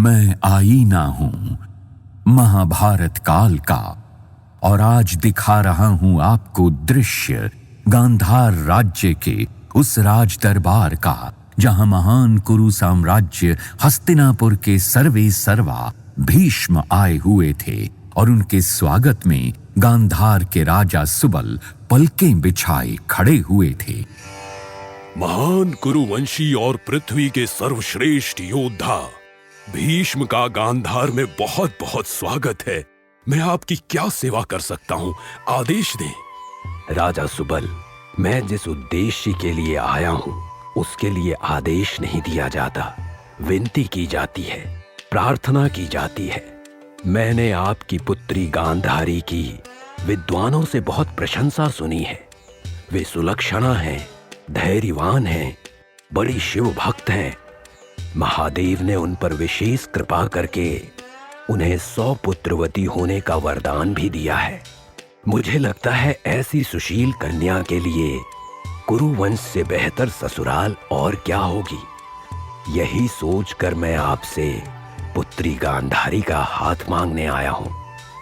मैं आईना हूं महाभारत काल का और आज दिखा रहा हूं आपको दृश्य गांधार राज्य के उस राज दरबार का जहां महान कुरु साम्राज्य हस्तिनापुर के सर्वे सर्वा भीष्म आए हुए थे और उनके स्वागत में गांधार के राजा सुबल पलकें बिछाए खड़े हुए थे। महान कुरुवंशी और पृथ्वी के सर्वश्रेष्ठ योद्धा भीष्म का गांधार में बहुत बहुत स्वागत है। मैं आपकी क्या सेवा कर सकता हूँ, आदेश दें। राजा सुबल, मैं जिस उद्देश्य के लिए आया हूँ उसके लिए आदेश नहीं दिया जाता, विनती की जाती है, प्रार्थना की जाती है। मैंने आपकी पुत्री गांधारी की विद्वानों से बहुत प्रशंसा सुनी है। वे सुलक्षणा हैं, धैर्यवान हैं, बड़ी शिव भक्त हैं। महादेव ने उन पर विशेष कृपा करके उन्हें 100 पुत्रवती होने का वरदान भी दिया है। मुझे लगता है ऐसी सुशील कन्या के लिए कुरुवंश से बेहतर ससुराल और क्या होगी। यही सोचकर मैं आपसे पुत्री गांधारी का हाथ मांगने आया हूं।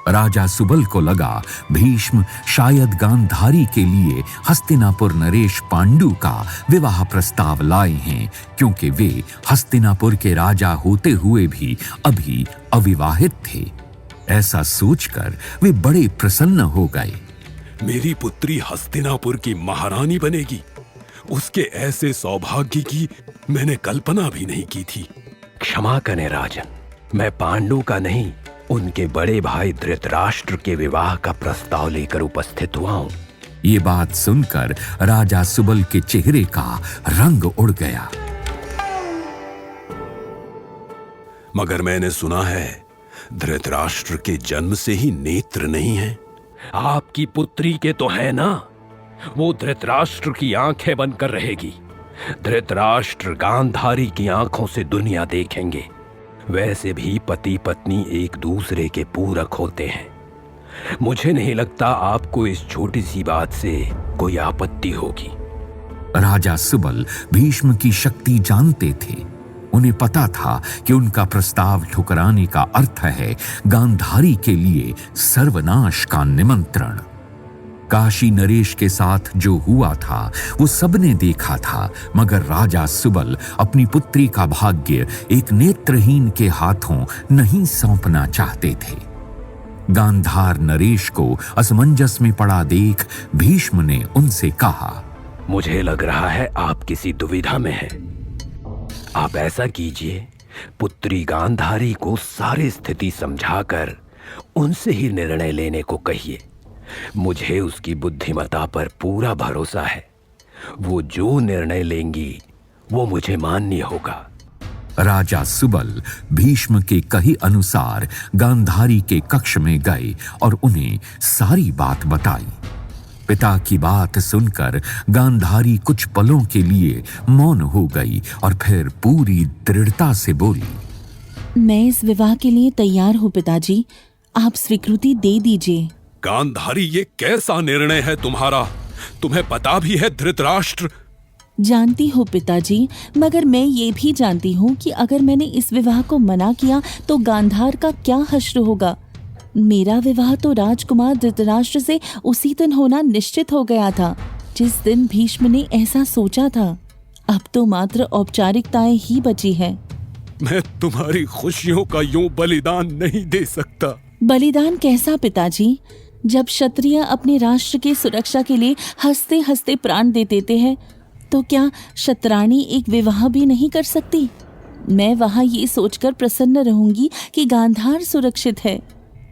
राजा सुबल को लगा भीष्म शायद गांधारी के लिए हस्तिनापुर नरेश पांडु का विवाह प्रस्ताव लाए हैं, क्योंकि वे हस्तिनापुर के राजा होते हुए भी अभी अविवाहित थे। ऐसा सोचकर वे बड़े प्रसन्न हो गए। मेरी पुत्री हस्तिनापुर की महारानी बनेगी, उसके ऐसे सौभाग्य की मैंने कल्पना भी नहीं की थी। क्षमा करें राजन, मैं पांडु का नहीं, उनके बड़े भाई धृतराष्ट्र के विवाह का प्रस्ताव लेकर उपस्थित हुआ हूं। ये बात सुनकर राजा सुबल के चेहरे का रंग उड़ गया। मगर मैंने सुना है धृतराष्ट्र के जन्म से ही नेत्र नहीं है। आपकी पुत्री के तो है ना, वो धृतराष्ट्र की आंखें बनकर रहेगी। धृतराष्ट्र गांधारी की आंखों से दुनिया देखेंगे। वैसे भी पति पत्नी एक दूसरे के पूरक होते हैं। मुझे नहीं लगता आपको इस छोटी सी बात से कोई आपत्ति होगी। राजा सुबल भीष्म की शक्ति जानते थे। उन्हें पता था कि उनका प्रस्ताव ठुकराने का अर्थ है गांधारी के लिए सर्वनाश का निमंत्रण। काशी नरेश के साथ जो हुआ था वो सबने देखा था, मगर राजा सुबल अपनी पुत्री का भाग्य एक नेत्रहीन के हाथों नहीं सौंपना चाहते थे। गांधार नरेश को असमंजस में पड़ा देख भीष्म ने उनसे कहा, मुझे लग रहा है आप किसी दुविधा में हैं। आप ऐसा कीजिए, पुत्री गांधारी को सारी स्थिति समझाकर उनसे ही निर्णय लेने को कहिए। मुझे उसकी बुद्धिमत्ता पर पूरा भरोसा है। वो जो निर्णय लेंगी वो मुझे मान्य होगा। राजा सुबल भीष्म के कहे अनुसार गांधारी के कक्ष में गए और उन्हें सारी बात बताई। पिता की बात सुनकर गांधारी कुछ पलों के लिए मौन हो गई और फिर पूरी दृढ़ता से बोली, मैं इस विवाह के लिए तैयार हूँ पिताजी, आप स्वीकृति दे दीजिए। गांधारी, ये कैसा निर्णय है तुम्हारा? तुम्हें पता भी है धृतराष्ट्र? जानती हूँ पिताजी, मगर मैं ये भी जानती हूँ कि अगर मैंने इस विवाह को मना किया तो गांधार का क्या हश्र होगा। मेरा विवाह तो राजकुमार धृतराष्ट्र से उसी दिन होना निश्चित हो गया था जिस दिन भीष्म ने ऐसा सोचा था। अब तो मात्र औपचारिकताएं ही बची हैं। मैं तुम्हारी खुशियों का यूं बलिदान नहीं दे सकता। बलिदान कैसा पिताजी? जब क्षत्रिय अपने राष्ट्र की सुरक्षा के लिए हंसते हंसते प्राण दे देते हैं तो क्या क्षत्राणी एक विवाह भी नहीं कर सकती? मैं वहां ये सोचकर प्रसन्न रहूंगी कि गांधार सुरक्षित है।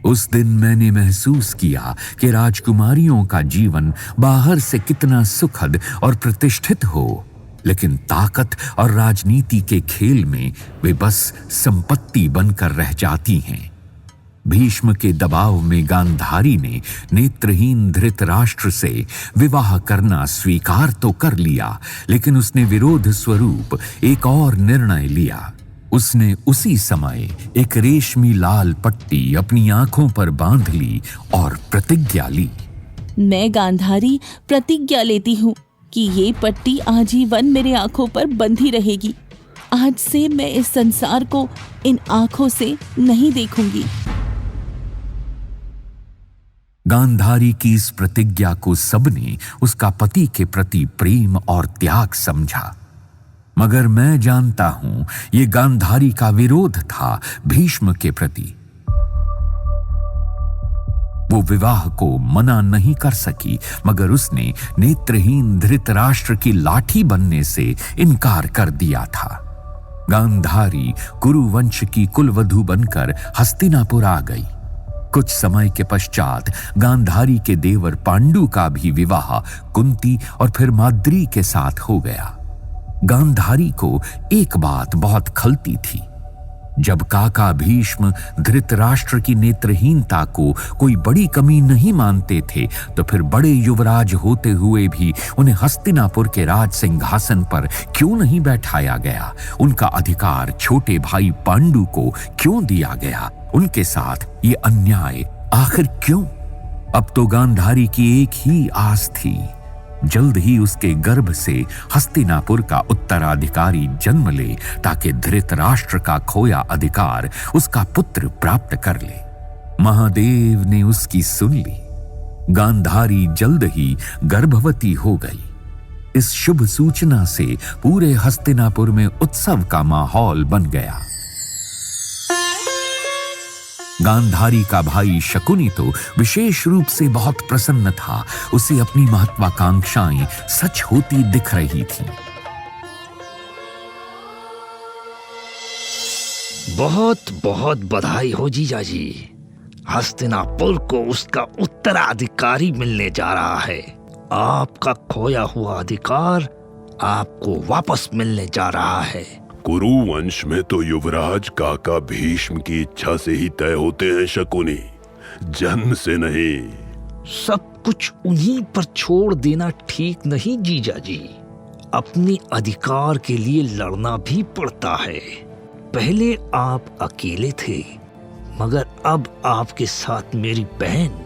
उस दिन मैंने महसूस किया कि राजकुमारियों का जीवन बाहर से कितना सुखद और प्रतिष्ठित हो, लेकिन ताकत और राजनीति के खेल में वे बस संपत्ति बनकर रह जाती हैं। भीष्म के दबाव में गांधारी ने नेत्रहीन धृतराष्ट्र से विवाह करना स्वीकार तो कर लिया, लेकिन उसने विरोध स्वरूप एक और निर्णय लिया। उसने उसी समय एक रेशमी लाल पट्टी अपनी आंखों पर बांध ली और प्रतिज्ञा ली। मैं गांधारी प्रतिज्ञा लेती हूँ कि ये पट्टी आजीवन मेरे आंखों पर बंधी रहेगी आज से मैं इस संसार को इन आंखों से नहीं देखूंगी। गांधारी की इस प्रतिज्ञा को सबने उसका पति के प्रति प्रेम और त्याग समझा, मगर मैं जानता हूं ये गांधारी का विरोध था भीष्म के प्रति। वो विवाह को मना नहीं कर सकी, मगर उसने नेत्रहीन धृतराष्ट्र की लाठी बनने से इनकार कर दिया था। गांधारी कुरुवंश की कुलवधू बनकर हस्तिनापुर आ गई। कुछ समय के पश्चात गांधारी के देवर पांडु का भी विवाह कुंती और फिर माद्री के साथ हो गया। गांधारी को एक बात बहुत खलती थी। जब काका भीष्म धृतराष्ट्र की नेत्रहीनता को कोई बड़ी कमी नहीं मानते थे, तो फिर बड़े युवराज होते हुए भी उन्हें हस्तिनापुर के राज सिंहासन पर क्यों नहीं बैठाया गया? उनका अधिकार छोटे भाई पांडु को क्यों दिया गया? उनके साथ ये अन्याय आखिर क्यों? अब तो गांधारी की एक ही आस थी, जल्द ही उसके गर्भ से हस्तिनापुर का उत्तराधिकारी जन्म ले, ताकि धृतराष्ट्र का खोया अधिकार उसका पुत्र प्राप्त कर ले। महादेव ने उसकी सुन ली। गांधारी जल्द ही गर्भवती हो गई। इस शुभ सूचना से पूरे हस्तिनापुर में उत्सव का माहौल बन गया। गांधारी का भाई शकुनी तो विशेष रूप से बहुत प्रसन्न था। उसे अपनी महत्वाकांक्षाएं सच होती दिख रही थीं। बहुत बहुत बधाई हो जीजा जी। हस्तिनापुर को उसका उत्तराधिकारी मिलने जा रहा है। आपका खोया हुआ अधिकार आपको वापस मिलने जा रहा है। कुरुवंश में तो युवराज काका भीष्म की इच्छा से ही तय होते हैं शकुनी, जन्म से नहीं। सब कुछ उन्हीं पर छोड़ देना ठीक नहीं जीजा जी। अपने अधिकार के लिए लड़ना भी पड़ता है। पहले आप अकेले थे, मगर अब आपके साथ मेरी बहन,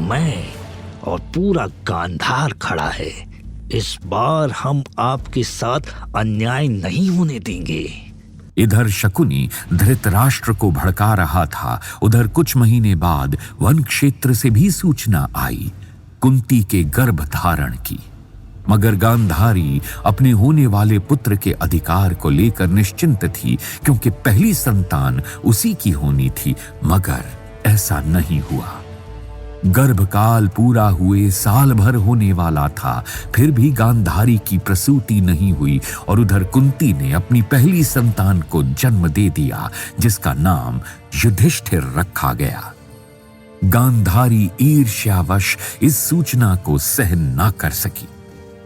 मैं और पूरा गांधार खड़ा है। इस बार हम आपके साथ अन्याय नहीं होने देंगे। इधर शकुनी धृतराष्ट्र को भड़का रहा था, उधर कुछ महीने बाद वन क्षेत्र से भी सूचना आई कुंती के गर्भ धारण की। मगर गांधारी अपने होने वाले पुत्र के अधिकार को लेकर निश्चिंत थी, क्योंकि पहली संतान उसी की होनी थी। मगर ऐसा नहीं हुआ। गर्भकाल पूरा हुए साल भर होने वाला था, फिर भी गांधारी की प्रसूति नहीं हुई और उधर कुंती ने अपनी पहली संतान को जन्म दे दिया, जिसका नाम युधिष्ठिर रखा गया। गांधारी ईर्ष्यावश इस सूचना को सहन ना कर सकी।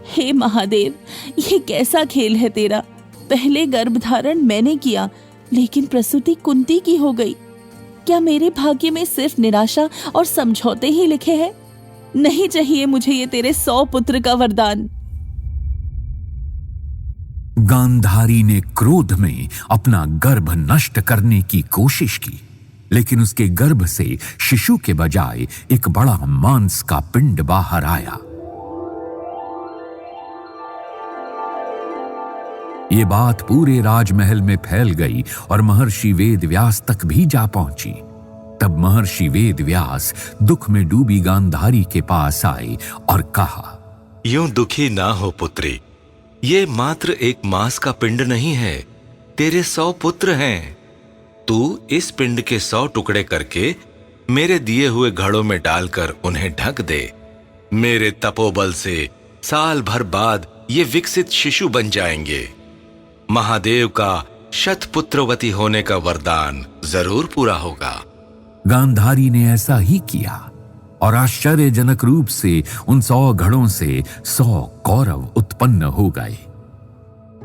हे महादेव, ये कैसा खेल है तेरा? पहले गर्भधारण मैंने किया, लेकिन प्रसूति कुंती की हो गई। क्या मेरे भाग्य में सिर्फ निराशा और समझौते ही लिखे हैं? नहीं चाहिए मुझे ये तेरे 100 पुत्र का वरदान। गांधारी ने क्रोध में अपना गर्भ नष्ट करने की कोशिश की, लेकिन उसके गर्भ से शिशु के बजाय एक बड़ा मांस का पिंड बाहर आया। ये बात पूरे राजमहल में फैल गई और महर्षि वेदव्यास तक भी जा पहुंची। तब महर्षि वेदव्यास दुख में डूबी गांधारी के पास आए और कहा, यूं दुखी ना हो पुत्री, ये मात्र एक मांस का पिंड नहीं है, तेरे 100 पुत्र हैं। तू इस पिंड के 100 टुकड़े करके मेरे दिए हुए घड़ों में डालकर उन्हें ढक दे। मेरे तपोबल से साल भर बाद ये विकसित शिशु बन जाएंगे। महादेव का शतपुत्रवती होने का वरदान जरूर पूरा होगा। गांधारी ने ऐसा ही किया और आश्चर्यजनक रूप से उन 100 घड़ों से 100 कौरव उत्पन्न हो गए।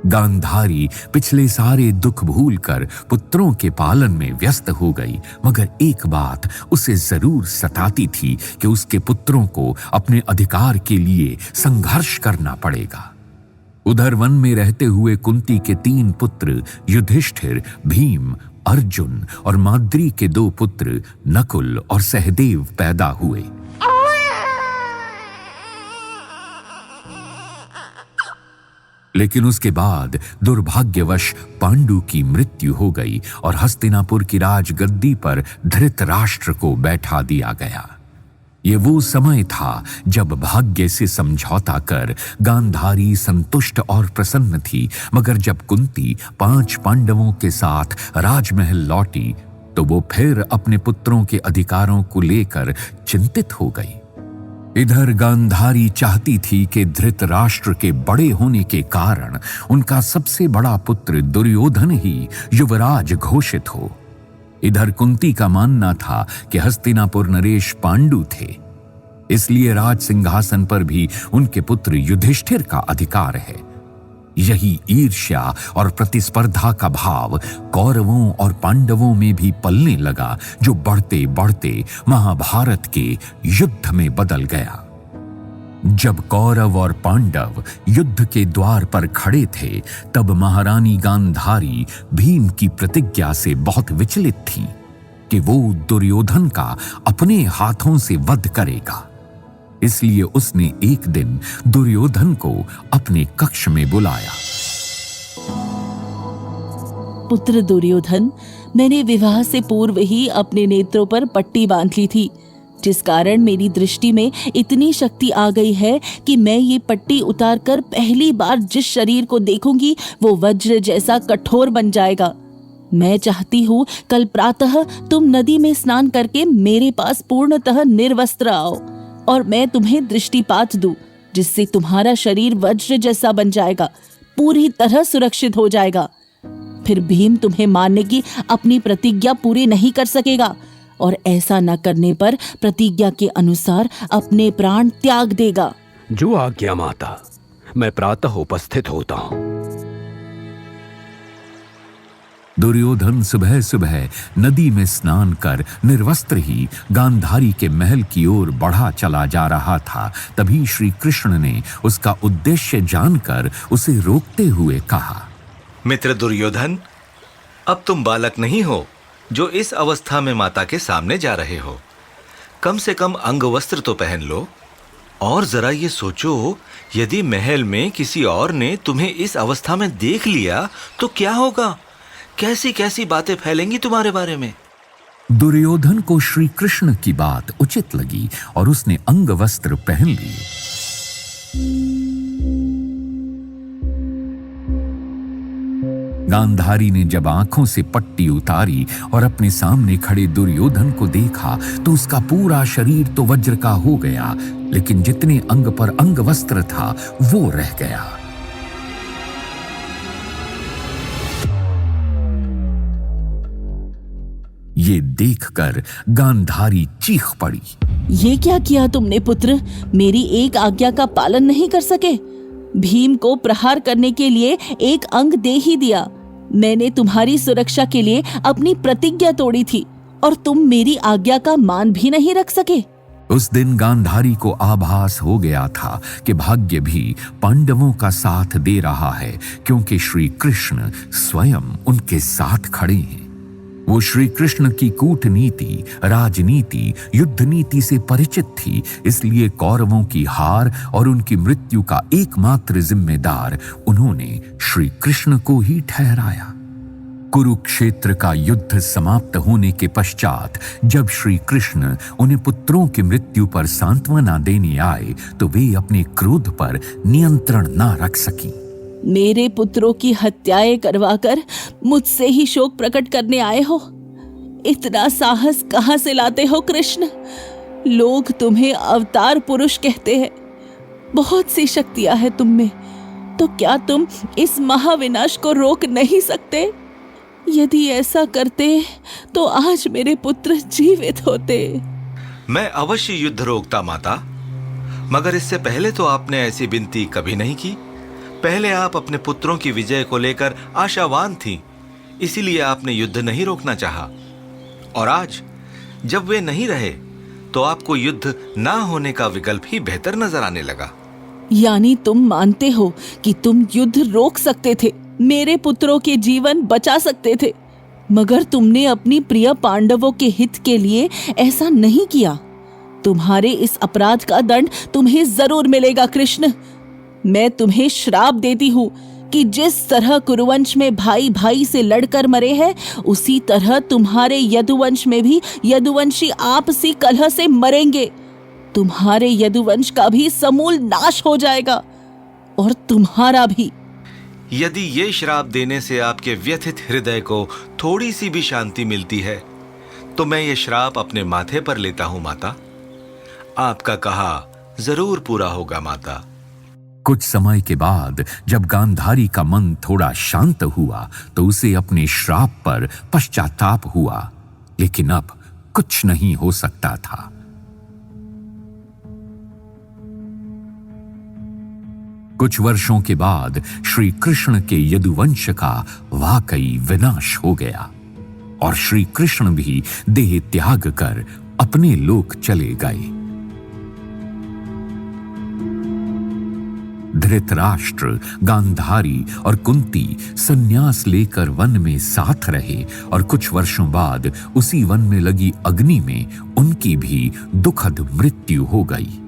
गांधारी पिछले सारे दुख भूलकर पुत्रों के पालन में व्यस्त हो गई, मगर एक बात उसे जरूर सताती थी कि उसके पुत्रों को अपने अधिकार के लिए संघर्ष करना पड़ेगा। उधर वन में रहते हुए कुंती के 3 पुत्र युधिष्ठिर, भीम, अर्जुन और माद्री के 2 पुत्र नकुल और सहदेव पैदा हुए। लेकिन उसके बाद दुर्भाग्यवश पांडु की मृत्यु हो गई और हस्तिनापुर की राजगद्दी पर धृतराष्ट्र को बैठा दिया गया। ये वो समय था जब भाग्य से समझौता कर गांधारी संतुष्ट और प्रसन्न थी, मगर जब कुंती 5 पांडवों के साथ राजमहल लौटी तो वो फिर अपने पुत्रों के अधिकारों को लेकर चिंतित हो गई। इधर गांधारी चाहती थी कि धृतराष्ट्र के बड़े होने के कारण उनका सबसे बड़ा पुत्र दुर्योधन ही युवराज घोषित हो। इधर कुंती का मानना था कि हस्तिनापुर नरेश पांडु थे, इसलिए राज सिंहासन पर भी उनके पुत्र युधिष्ठिर का अधिकार है। यही ईर्ष्या और प्रतिस्पर्धा का भाव कौरवों और पांडवों में भी पलने लगा, जो बढ़ते बढ़ते महाभारत के युद्ध में बदल गया। जब कौरव और पांडव युद्ध के द्वार पर खड़े थे, तब महारानी गांधारी भीम की प्रतिज्ञा से बहुत विचलित थी कि वो दुर्योधन का अपने हाथों से वध करेगा। इसलिए उसने एक दिन दुर्योधन को अपने कक्ष में बुलाया। पुत्र दुर्योधन, मैंने विवाह से पूर्व ही अपने नेत्रों पर पट्टी बांध ली थी, जिस कारण मेरी दृष्टि में इतनी शक्ति आ गई है कि मैं ये पट्टी उतारकर पहली बार जिस शरीर को देखूंगी वो वज्र जैसा कठोर बन जाएगा। मैं चाहती हूँ कल प्रातः तुम नदी में स्नान करके मेरे पास पूर्णतः निर्वस्त्र आओ और मैं तुम्हें दृष्टिपात दूं, जिससे तुम्हारा शरीर वज्र जैसा बन जाएगा, पूरी तरह सुरक्षित हो जाएगा। फिर भीम तुम्हें मारने की अपनी प्रतिज्ञा पूरी नहीं कर सकेगा और ऐसा न करने पर प्रतिज्ञा के अनुसार अपने प्राण त्याग देगा। जो आज्ञा माता, मैं प्रातः उपस्थित होता हूँ। दुर्योधन सुबह सुबह नदी में स्नान कर निर्वस्त्र ही गांधारी के महल की ओर बढ़ा चला जा रहा था। तभी श्री कृष्ण ने उसका उद्देश्य जानकर उसे रोकते हुए कहा, मित्र दुर्योधन, अब तुम बालक नहीं हो जो इस अवस्था में माता के सामने जा रहे हो। कम से कम अंगवस्त्र तो पहन लो। और जरा ये सोचो, यदि महल में किसी और ने तुम्हें इस अवस्था में देख लिया तो क्या होगा? कैसी कैसी बातें फैलेंगी तुम्हारे बारे में। दुर्योधन को श्री कृष्ण की बात उचित लगी और उसने अंगवस्त्र पहन लिए। गांधारी ने जब आंखों से पट्टी उतारी और अपने सामने खड़े दुर्योधन को देखा तो उसका पूरा शरीर तो वज्र का हो गया, लेकिन जितने अंग पर अंगवस्त्र था वो रह गया। ये देखकर गांधारी चीख पड़ी, ये क्या किया तुमने पुत्र? मेरी एक आज्ञा का पालन नहीं कर सके। भीम को प्रहार करने के लिए एक अंग दे ही दिया। मैंने तुम्हारी सुरक्षा के लिए अपनी प्रतिज्ञा तोड़ी थी और तुम मेरी आज्ञा का मान भी नहीं रख सके। उस दिन गांधारी को आभास हो गया था कि भाग्य भी पांडवों का साथ दे रहा है, क्योंकि श्री कृष्ण स्वयं उनके साथ खड़े हैं। वो श्री कृष्ण की कूटनीति, राजनीति, युद्ध नीति से परिचित थी, इसलिए कौरवों की हार और उनकी मृत्यु का एकमात्र जिम्मेदार उन्होंने श्री कृष्ण को ही ठहराया। कुरुक्षेत्र का युद्ध समाप्त होने के पश्चात जब श्री कृष्ण उन्हें पुत्रों की मृत्यु पर सांत्वना देने आए तो वे अपने क्रोध पर नियंत्रण न रख सकी। मेरे पुत्रों की हत्याएं करवाकर मुझसे ही शोक प्रकट करने आए हो। इतना साहस कहां से लाते हो कृष्ण? लोग तुम्हें अवतार पुरुष कहते हैं, बहुत सी शक्तियां हैं तुम में, तो क्या तुम इस महाविनाश को रोक नहीं सकते? यदि ऐसा करते तो आज मेरे पुत्र जीवित होते। मैं अवश्य युद्ध रोकता माता, मगर इससे पहले तो आपने ऐसी विनती कभी नहीं की। पहले आप अपने पुत्रों की विजय को लेकर आशावान थीं, इसीलिए आपने युद्ध नहीं रोकना चाहा। और आज जब वे नहीं रहे तो आपको युद्ध ना होने का विकल्प ही बेहतर नजर आने लगा। यानी तुम मानते हो कि तुम युद्ध रोक सकते थे, मेरे पुत्रों के जीवन बचा सकते थे, मगर तुमने अपनी प्रिय पांडवों के हित के लिए ऐसा नहीं किया। तुम्हारे इस अपराध का दंड तुम्हें जरूर मिलेगा कृष्ण। मैं तुम्हें श्राप देती हूँ कि जिस तरह कुरुवंश में भाई भाई से लड़कर मरे हैं, उसी तरह तुम्हारे यदुवंश में भी यदुवंशी आपसी कलह से मरेंगे। तुम्हारे यदुवंश का भी समूल नाश हो जाएगा और तुम्हारा भी। यदि ये श्राप देने से आपके व्यथित हृदय को थोड़ी सी भी शांति मिलती है तो मैं ये श्राप अपने माथे पर लेता हूं माता। आपका कहा जरूर पूरा होगा माता। कुछ समय के बाद जब गांधारी का मन थोड़ा शांत हुआ तो उसे अपने श्राप पर पश्चाताप हुआ, लेकिन अब कुछ नहीं हो सकता था। कुछ वर्षों के बाद श्री कृष्ण के यदुवंश का वाकई विनाश हो गया और श्री कृष्ण भी देह त्याग कर अपने लोक चले गए। धृतराष्ट्र, गांधारी और कुंती संन्यास लेकर वन में साथ रहे और कुछ वर्षों बाद उसी वन में लगी अग्नि में उनकी भी दुखद मृत्यु हो गई।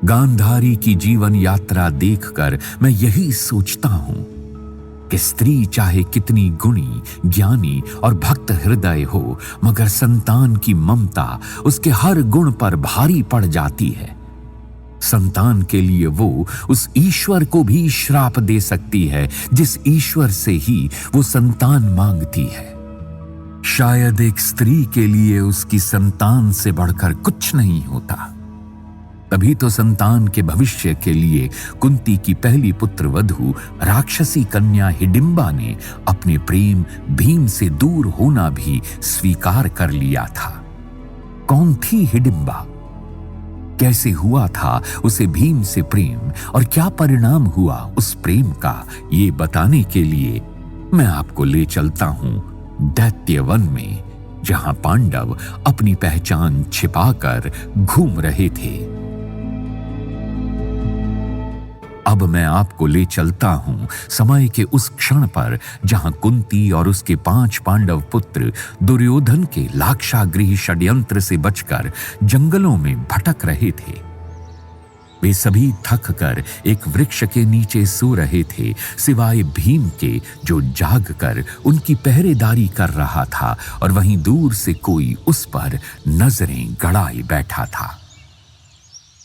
गांधारी की जीवन यात्रा देखकर मैं यही सोचता हूं कि स्त्री चाहे कितनी गुणी, ज्ञानी और भक्त हृदय हो, मगर संतान की ममता उसके हर गुण पर भारी पड़ जाती है। संतान के लिए वो उस ईश्वर को भी श्राप दे सकती है जिस ईश्वर से ही वो संतान मांगती है। शायद एक स्त्री के लिए उसकी संतान से बढ़कर कुछ नहीं होता। तभी तो संतान के भविष्य के लिए कुंती की पहली पुत्र वधू राक्षसी कन्या हिडिंबा ने अपने प्रेम भीम से दूर होना भी स्वीकार कर लिया था। कौन थी हिडिंबा? कैसे हुआ था उसे भीम से प्रेम और क्या परिणाम हुआ उस प्रेम का, ये बताने के लिए मैं आपको ले चलता हूं दैत्य वन में, जहां पांडव अपनी पहचान छिपाकर घूम रहे थे। अब मैं आपको ले चलता हूं समय के उस क्षण पर जहां कुंती और उसके 5 पांडव पुत्र दुर्योधन के लाक्षागृह षड्यंत्र से बचकर जंगलों में भटक रहे थे। वे सभी थक कर एक वृक्ष के नीचे सो रहे थे, सिवाय भीम के, जो जाग कर उनकी पहरेदारी कर रहा था और वहीं दूर से कोई उस पर नजरें गड़ाए बैठा था।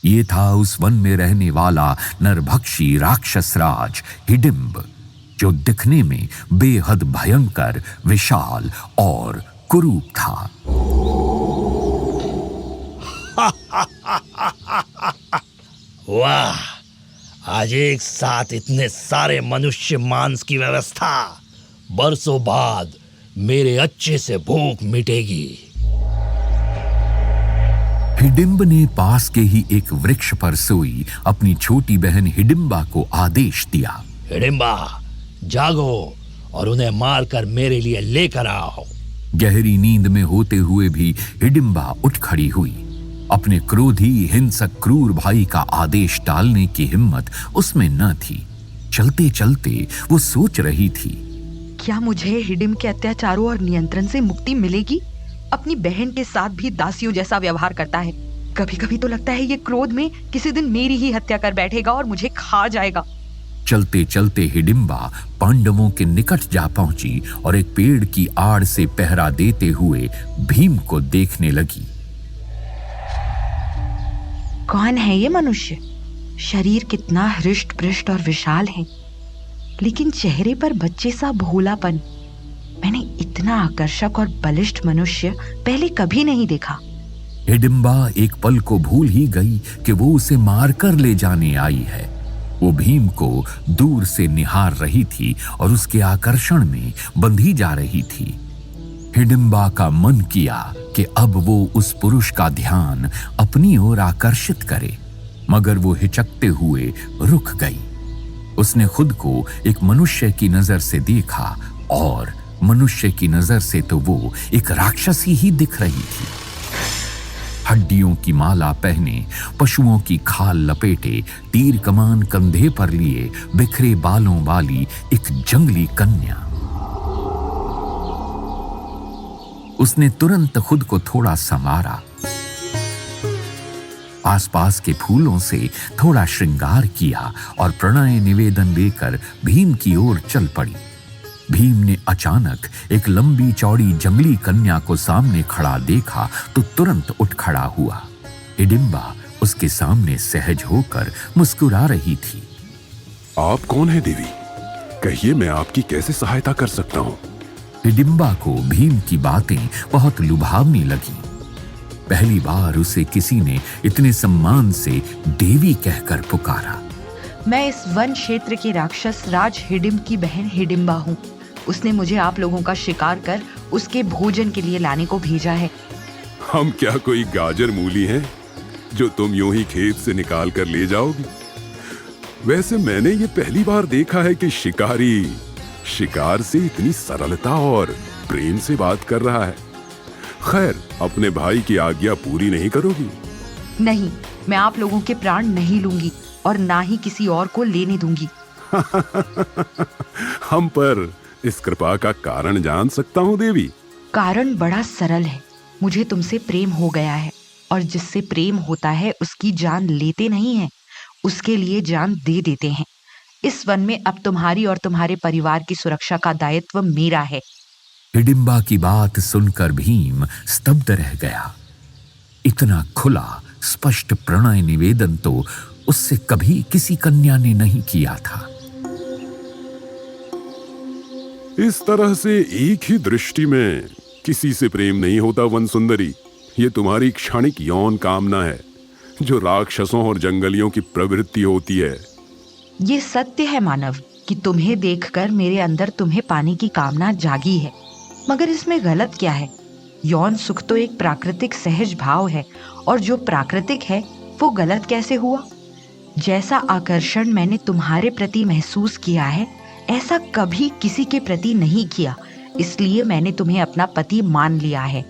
ये था उस वन में रहने वाला नरभक्षी राक्षस राज हिडिंब, जो दिखने में बेहद भयंकर, विशाल और कुरूप था। वाह, आज एक साथ इतने सारे मनुष्य मांस की व्यवस्था। बरसों बाद मेरे अच्छे से भूख मिटेगी। हिडिंब ने पास के ही एक वृक्ष पर सोई अपनी छोटी बहन हिडिंबा को आदेश दिया, हिडिंबा, जागो और उन्हें मारकर मेरे लिए लेकर आओ। गहरी नींद में होते हुए भी हिडिंबा उठ खड़ी हुई। अपने क्रोधी, हिंसक, क्रूर भाई का आदेश टालने की हिम्मत उसमें न थी। चलते चलते वो सोच रही थी, क्या मुझे हिडिंब के अत्याचारों और नियंत्रण से मुक्ति मिलेगी? अपनी बहन के साथ भी दासियों जैसा व्यवहार करता है। कभी कभी तो लगता है ये क्रोध में किसी दिन मेरी ही हत्या कर बैठेगा और मुझे खा जाएगा। चलते चलते हिडिंबा पांडवों के निकट जा पहुंची और एक पेड़ की आड़ से पहरा देते हुए भीम को देखने लगी। कौन है ये मनुष्य? शरीर कितना हृष्ट पुष्ट और विशाल है, लेकिन चेहरे पर बच्चे सा भोलापन। मैंने इतना आकर्षक और बलिष्ठ मनुष्य पहले कभी नहीं देखा। हिडिंबा एक पल को भूल ही गई कि वो उसे मारकर ले जाने आई है। वो भीम को दूर से निहार रही थी और उसके आकर्षण में बंधी जा रही थी। हिडिंबा का मन किया कि अब वो उस पुरुष का ध्यान अपनी ओर आकर्षित करे, मगर वो हिचकते हुए रुक गई। उसने खुद को एक मनुष्य की नजर से देखा और मनुष्य की नजर से तो वो एक राक्षसी ही दिख रही थी। हड्डियों की माला पहने, पशुओं की खाल लपेटे, तीर कमान कंधे पर लिए, बिखरे बालों वाली एक जंगली कन्या। उसने तुरंत खुद को थोड़ा संवारा। आसपास के फूलों से थोड़ा श्रृंगार किया और प्रणय निवेदन लेकर भीम की ओर चल पड़ी। भीम ने अचानक एक लंबी चौड़ी जंगली कन्या को सामने खड़ा देखा तो तुरंत उठ खड़ा हुआ। हिडिंबा उसके सामने सहज होकर मुस्कुरा रही थी। आप कौन है देवी? कहिए, मैं आपकी कैसे सहायता कर सकता हूँ? हिडिंबा को भीम की बातें बहुत लुभावनी लगी। पहली बार उसे किसी ने इतने सम्मान से देवी कहकर पुकारा। मैं इस वन क्षेत्र के राक्षस राज हिडिंब की बहन हिडिंबा हूँ। उसने मुझे आप लोगों का शिकार कर उसके भोजन के लिए लाने को भेजा है। हम क्या कोई गाजर मूली हैं जो तुम यूं ही खेत से निकाल कर ले जाओगी? वैसे मैंने ये पहली बार देखा है कि शिकारी शिकार से इतनी सरलता और प्रेम से बात कर रहा है। खैर, अपने भाई की आज्ञा पूरी नहीं करोगी? नहीं, मैं आप लोगों के प्राण नहीं लूंगी और ना ही किसी और को लेने दूंगी। हम पर इस कृपा का कारण जान सकता हूँ देवी? कारण बड़ा सरल है। मुझे तुमसे प्रेम हो गया है और जिससे प्रेम होता है उसकी जान लेते नहीं हैं, उसके लिए जान दे देते हैं। इस वन में अब तुम्हारी और तुम्हारे परिवार की सुरक्षा का दायित्व मेरा है। हिडिंबा की बात सुनकर भीम स्तब्ध रह गया। इतना खुला स्पष्ट प्रणय निवेदन तो उससे कभी किसी कन्या ने नहीं किया था। इस तरह से एक ही दृष्टि में किसी से प्रेम नहीं होता वन सुंदरी। ये तुम्हारी क्षणिक यौन कामना है जो राक्षसों और जंगलियों की प्रवृत्ति होती है। ये सत्य है मानव कि तुम्हें देखकर मेरे अंदर तुम्हें पाने की कामना जागी है, मगर इसमें गलत क्या है? यौन सुख तो एक प्राकृतिक सहज भाव है और जो प्राकृतिक है वो गलत कैसे हुआ? जैसा आकर्षण मैंने तुम्हारे प्रति महसूस किया है ऐसा कभी किसी के प्रति नहीं किया, इसलिए मैंने तुम्हें अपना पति मान लिया है।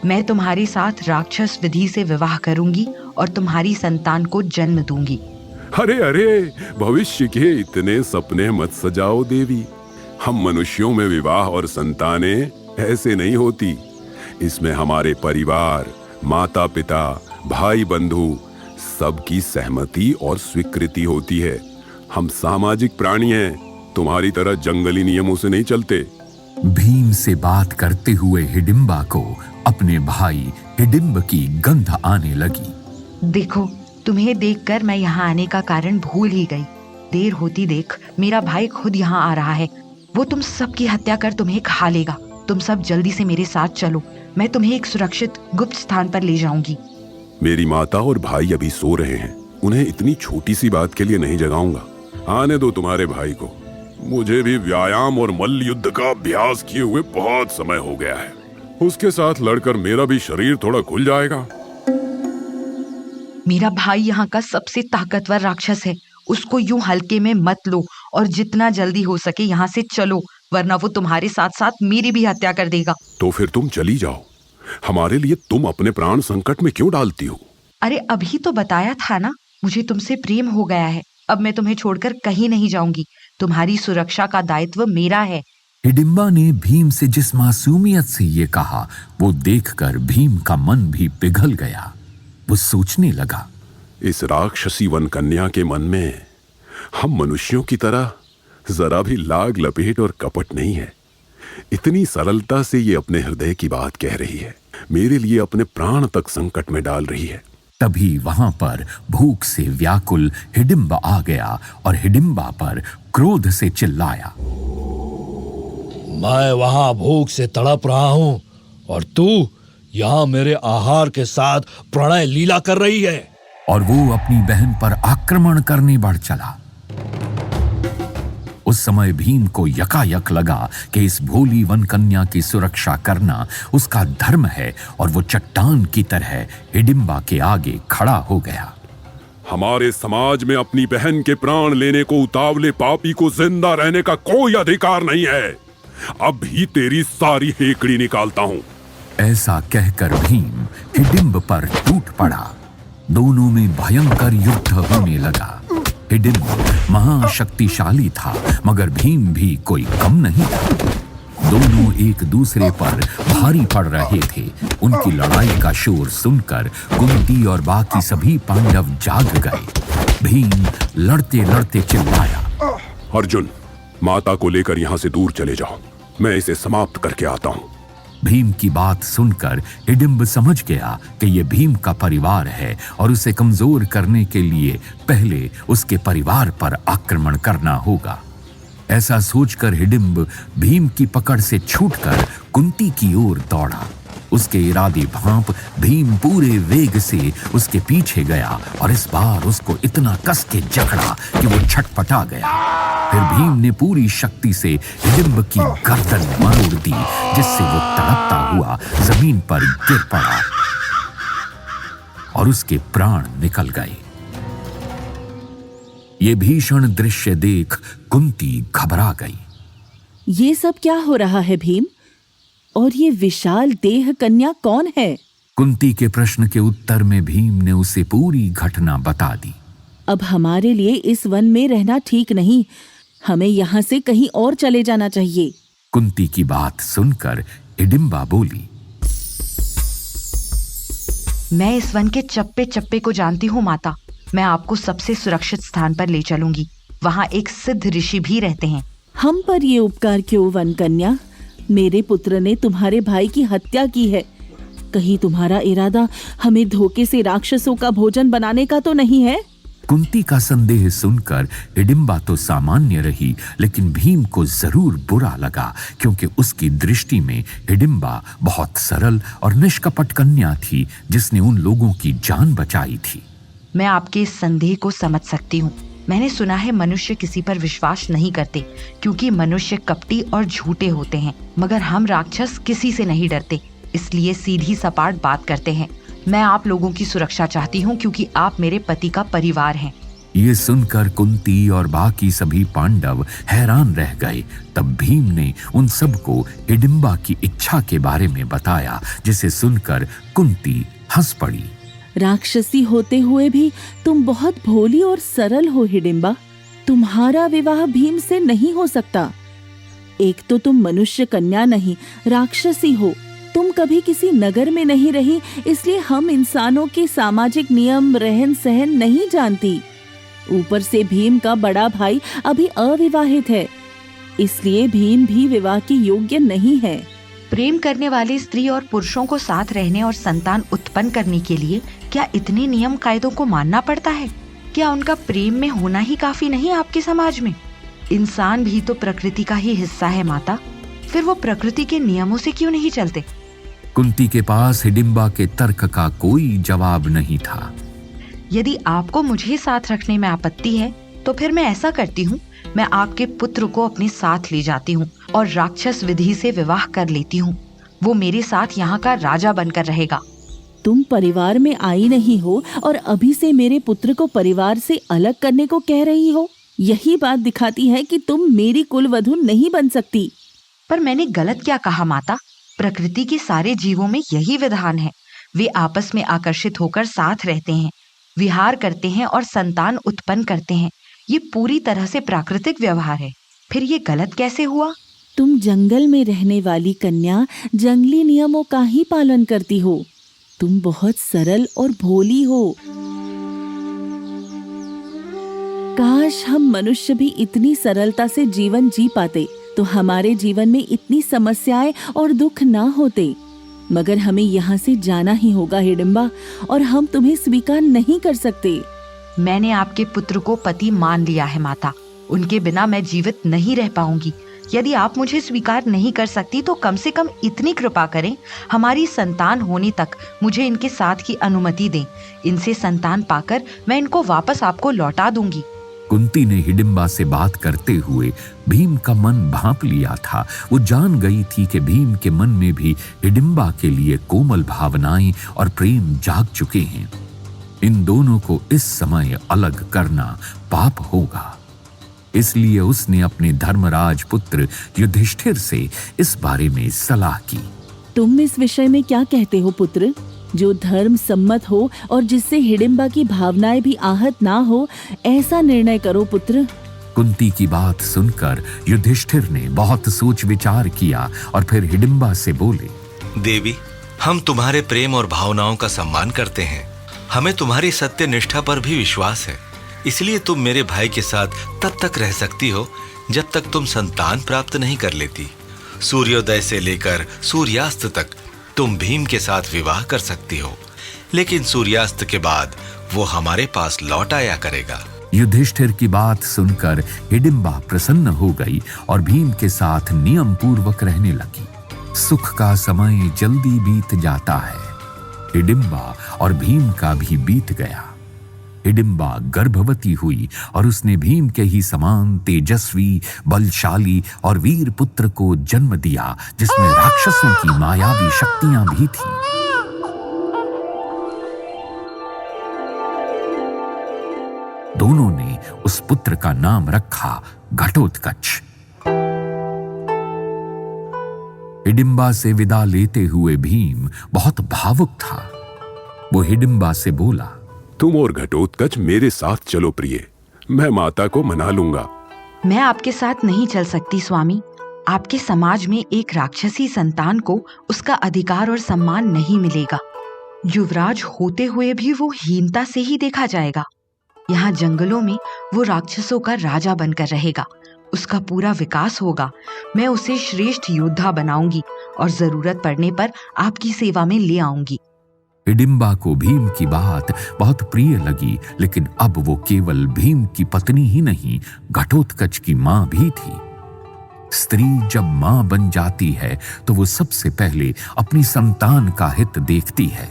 मैं तुम्हारे साथ राक्षस विधि से विवाह करूंगी और तुम्हारी संतान को जन्म दूंगी। अरे अरे, भविष्य के इतने सपने मत सजाओ देवी। हम मनुष्यों में विवाह और संतानें ऐसे नहीं होती। इसमें हमारे परिवार, माता पिता, भाई बंधु सबकी सहमति और स्वीकृति होती है। हम सामाजिक प्राणी हैं, तुम्हारी तरह जंगली नियमों से नहीं चलते। भीम से बात करते हुए हिडिंबा को अपने भाई हिडिंब की गंध आने लगी। देखो, तुम्हें देखकर मैं यहाँ आने का कारण भूल ही गई। देर होती देख मेरा भाई खुद यहाँ आ रहा है। वो तुम सबकी हत्या कर तुम्हें खा लेगा। तुम सब जल्दी से मेरे साथ चलो, मैं तुम्हें एक सुरक्षित गुप्त स्थान पर ले जाऊंगी। मेरी माता और भाई अभी सो रहे हैं, उन्हें इतनी छोटी सी बात के लिए नहीं जगाऊंगा। आने दो तुम्हारे भाई को। मुझे भी व्यायाम और मल्ल युद्ध का अभ्यास किए हुए बहुत समय हो गया है। उसके साथ लड़कर मेरा भी शरीर थोड़ा खुल जाएगा। मेरा भाई यहाँ का सबसे ताकतवर राक्षस है, उसको यूं हल्के में मत लो और जितना जल्दी हो सके यहाँ से चलो, वरना वो तुम्हारे साथ साथ मेरी भी हत्या कर देगा। तो फिर तुम चली जाओ। हमारे लिए तुम अपने प्राण संकट में क्यों डालती हो? अरे अभी तो बताया था ना, मुझे तुमसे प्रेम हो गया है। अब मैं तुम्हें छोड़कर कहीं नहीं जाऊंगी। तुम्हारी सुरक्षा का दायित्व मेरा है। हिडिंबा ने भीम से जिस मासूमियत से ये कहा वो देखकर भीम का मन भी पिघल गया। वो सोचने लगा, इस राक्षसी वन कन्या के मन में हम मनुष्यों की तरह जरा भी लाग लपेट और कपट नहीं है। इतनी सरलता से ये अपने हृदय की बात कह रही है, मेरे लिए अपने प्राण तक संकट में डाल रही है। तभी वहां पर भूख से व्याकुल हिडिंबा आ गया और हिडिंबा पर क्रोध से चिल्लाया, मैं वहां भूख से तड़प रहा हूं और तू यहाँ मेरे आहार के साथ प्रणय लीला कर रही है। और वो अपनी बहन पर आक्रमण करने बढ़ चला। उस समय भीम को यकायक लगा कि इस भोली वन कन्या की सुरक्षा करना उसका धर्म है और वो चट्टान की तरह हिडिंबा के आगे खड़ा हो गया। हमारे समाज में अपनी बहन के प्राण लेने को उतावले पापी को जिंदा रहने का कोई अधिकार नहीं है। अब भी तेरी सारी हेकड़ी निकालता हूँ। ऐसा कहकर भीम हिडिंब पर टूट पड़ा। दोनों में भयंकर युद्ध होने लगा। हिडिंब महाशक्तिशाली था, मगर भीम भी कोई कम नहीं था। दोनों एक दूसरे पर भारी पड़ रहे थे। उनकी लड़ाई का शोर सुनकर कुंती और बाकी सभी पांडव जाग गए। भीम लड़ते लड़ते चिल्लाया, अर्जुन, माता को लेकर यहाँ से दूर चले जाओ, मैं इसे समाप्त करके आता हूँ। भीम की बात सुनकर हिडिंब समझ गया कि यह भीम का परिवार है और उसे कमजोर करने के लिए पहले उसके परिवार पर आक्रमण करना होगा। ऐसा सोचकर हिडिंब भीम की पकड़ से छूटकर कुंती की ओर दौड़ा। उसके इरादे भांप भीम पूरे वेग से उसके पीछे गया और इस बार उसको इतना कस के जकड़ा कि वो छटपटा गया। फिर भीम ने पूरी शक्ति से हिडिंब की गर्दन मरोड़ दी, जिससे वो तड़पता हुआ जमीन पर गिर पड़ा और उसके प्राण निकल गए। ये भीषण दृश्य देख कुंती घबरा गई। ये सब क्या हो रहा है भीम? और ये विशाल देह कन्या कौन है? कुंती के प्रश्न के उत्तर में भीम ने उसे पूरी घटना बता दी। अब हमारे लिए इस वन में रहना ठीक नहीं, हमें यहाँ से कहीं और चले जाना चाहिए। कुंती की बात सुनकर हिडिंबा बोली, मैं इस वन के चप्पे चप्पे को जानती हूँ माता। मैं आपको सबसे सुरक्षित स्थान पर ले चलूंगी। वहाँ एक सिद्ध ऋषि भी रहते हैं। हम पर ये उपकार क्यों वन कन्या? मेरे पुत्र ने तुम्हारे भाई की हत्या की है। कहीं तुम्हारा इरादा हमें धोखे से राक्षसों का भोजन बनाने का तो नहीं है? कुंती का संदेह सुनकर हिडिंबा तो सामान्य रही, लेकिन भीम को जरूर बुरा लगा, क्योंकि उसकी दृष्टि में हिडिंबा बहुत सरल और निष्कपट कन्या थी, जिसने उन लोगों की जान बचाई थी। मैं आपके इस संदेह को समझ सकती हूँ। मैंने सुना है मनुष्य किसी पर विश्वास नहीं करते, क्योंकि मनुष्य कपटी और झूठे होते हैं, मगर हम राक्षस किसी से नहीं डरते, इसलिए सीधी सपाट बात करते हैं। मैं आप लोगों की सुरक्षा चाहती हूँ, क्योंकि आप मेरे पति का परिवार हैं। ये सुनकर कुंती और बाकी सभी पांडव हैरान रह गए। तब भीम ने उन सबको हिडिंबा की इच्छा के बारे में बताया, जिसे सुनकर कुंती हंस पड़ी। राक्षसी होते हुए भी तुम बहुत भोली और सरल हो हिडिंबा। तुम्हारा विवाह भीम से नहीं हो सकता। एक तो तुम मनुष्य कन्या नहीं, राक्षसी हो। तुम कभी किसी नगर में नहीं रही, इसलिए हम इंसानों के सामाजिक नियम रहन सहन नहीं जानती। ऊपर से भीम का बड़ा भाई अभी अविवाहित है, इसलिए भीम भी विवाह के योग्य नहीं है। प्रेम करने वाले स्त्री और पुरुषों को साथ रहने और संतान उत्पन्न करने के लिए क्या इतने नियम कायदों को मानना पड़ता है? क्या उनका प्रेम में होना ही काफी नहीं आपके समाज में? इंसान भी तो प्रकृति का ही हिस्सा है माता। फिर वो प्रकृति के नियमों से क्यों नहीं चलते? कुंती के पास हिडिंबा के तर्क का कोई जवाब नहीं था। यदि आपको मुझे साथ रखने में आपत्ति है, तो फिर मैं ऐसा करती हूँ, मैं आपके पुत्र को अपने साथ ले जाती हूँ और राक्षस विधि से विवाह कर लेती हूँ। वो मेरे साथ यहाँ का राजा बनकर रहेगा। तुम परिवार में आई नहीं हो और अभी से मेरे पुत्र को परिवार से अलग करने को कह रही हो। यही बात दिखाती है कि तुम मेरी कुलवधू नहीं बन सकती। पर मैंने गलत क्या कहा माता? प्रकृति के सारे जीवों में यही विधान है। वे आपस में आकर्षित होकर साथ रहते हैं, विहार करते हैं और संतान उत्पन्न करते हैं। ये पूरी तरह से प्राकृतिक व्यवहार है। फिर ये गलत कैसे हुआ? तुम जंगल में रहने वाली कन्या जंगली नियमों का ही पालन करती हो। तुम बहुत सरल और भोली हो। काश हम मनुष्य भी इतनी सरलता से जीवन जी पाते, तो हमारे जीवन में इतनी समस्याएं और दुख ना होते। मगर हमें यहाँ से जाना ही होगा हिडिंबा, और हम तुम्हें स्वीकार नहीं कर सकते। मैंने आपके पुत्र को पति मान लिया है माता। उनके बिना मैं जीवित नहीं रह पाऊंगी। यदि आप मुझे स्वीकार नहीं कर सकती, तो कम से कम इतनी कृपा करें, हमारी संतान होने तक मुझे इनके साथ की अनुमति दें। इनसे संतान पाकर मैं इनको वापस आपको लौटा दूंगी। कुंती ने हिडिंबा से बात करते हुए भीम का मन भांप लिया था। वो जान गई थी कि भीम के मन में भी हिडिंबा के लिए कोमल भावनाएं और प्रेम जाग चुके हैं। इन दोनों को इस समय अलग करना पाप होगा। इसलिए उसने अपने धर्मराज पुत्र युधिष्ठिर से इस बारे में सलाह की। तुम इस विषय में क्या कहते हो पुत्र? जो धर्म सम्मत हो और जिससे हिडिंबा की भावनाएं भी आहत ना हो, ऐसा निर्णय करो पुत्र। कुंती की बात सुनकर युधिष्ठिर ने बहुत सोच विचार किया और फिर हिडिंबा से बोले, देवी, हम तुम्हारे प्रेम और भावनाओं का सम्मान करते हैं। हमें तुम्हारी सत्य निष्ठा पर भी विश्वास है। इसलिए तुम मेरे भाई के साथ तब तक रह सकती हो जब तक तुम संतान प्राप्त नहीं कर लेती। सूर्योदय से लेकर सूर्यास्त तक तुम भीम के साथ विवाह कर सकती हो, लेकिन सूर्यास्त के बाद वो हमारे पास लौट आया करेगा। युधिष्ठिर की बात सुनकर हिडिंबा प्रसन्न हो गई और भीम के साथ नियम पूर्वक रहने लगी। सुख का समय जल्दी बीत जाता है। हिडिंबा और भीम का भी बीत गया। हिडिंबा गर्भवती हुई और उसने भीम के ही समान तेजस्वी, बलशाली और वीर पुत्र को जन्म दिया, जिसमें राक्षसों की मायावी शक्तियां भी थीं। दोनों ने उस पुत्र का नाम रखा घटोत्कच। हिडिंबा से विदा लेते हुए भीम बहुत भावुक था। वो हिडिंबा से बोला, तुम और घटोत्कच मेरे साथ चलो प्रिय, मैं माता को मना लूंगा। मैं आपके साथ नहीं चल सकती स्वामी। आपके समाज में एक राक्षसी संतान को उसका अधिकार और सम्मान नहीं मिलेगा। युवराज होते हुए भी वो हीनता से ही देखा जाएगा। यहाँ जंगलों में वो राक्षसों का राजा बनकर रहेगा। उसका पूरा विकास होगा। मैं उसे श्रेष्ठ योद्धा बनाऊंगी और जरूरत पड़ने पर आपकी सेवा में ले आऊंगी। हिडिंबा को भीम की बात बहुत प्रिय लगी, लेकिन अब वो केवल भीम की पत्नी ही नहीं, घटोत्कच की मां भी थी। स्त्री जब मां बन जाती है तो वो सबसे पहले अपनी संतान का हित देखती है।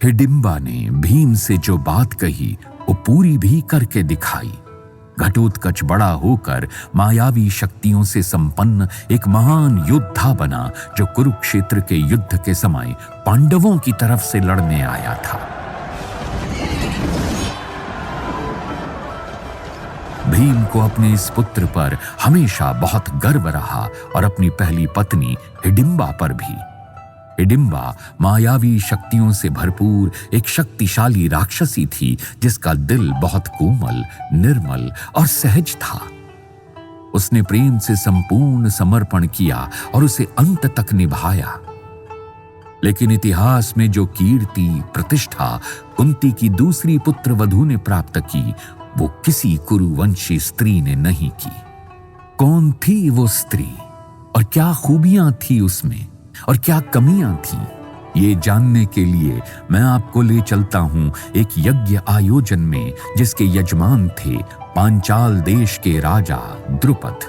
हिडिंबा ने भीम से जो बात कही वो पूरी भी करके दिखाई। घटोत्कच बड़ा होकर मायावी शक्तियों से संपन्न एक महान योद्धा बना, जो कुरुक्षेत्र के युद्ध के समय पांडवों की तरफ से लड़ने आया था। भीम को अपने इस पुत्र पर हमेशा बहुत गर्व रहा और अपनी पहली पत्नी हिडिंबा पर भी। हिडिंबा मायावी शक्तियों से भरपूर एक शक्तिशाली राक्षसी थी, जिसका दिल बहुत कोमल, निर्मल और सहज था। उसने प्रेम से संपूर्ण समर्पण किया और उसे अंत तक निभाया। लेकिन इतिहास में जो कीर्ति प्रतिष्ठा कुंती की दूसरी पुत्र वधू ने प्राप्त की, वो किसी कुरुवंशी स्त्री ने नहीं की। कौन थी वो स्त्री और क्या खूबियां थी उसमें और क्या कमियां थीं? ये जानने के लिए मैं आपको ले चलता हूं एक यज्ञ आयोजन में, जिसके यजमान थे पांचाल देश के राजा द्रुपद।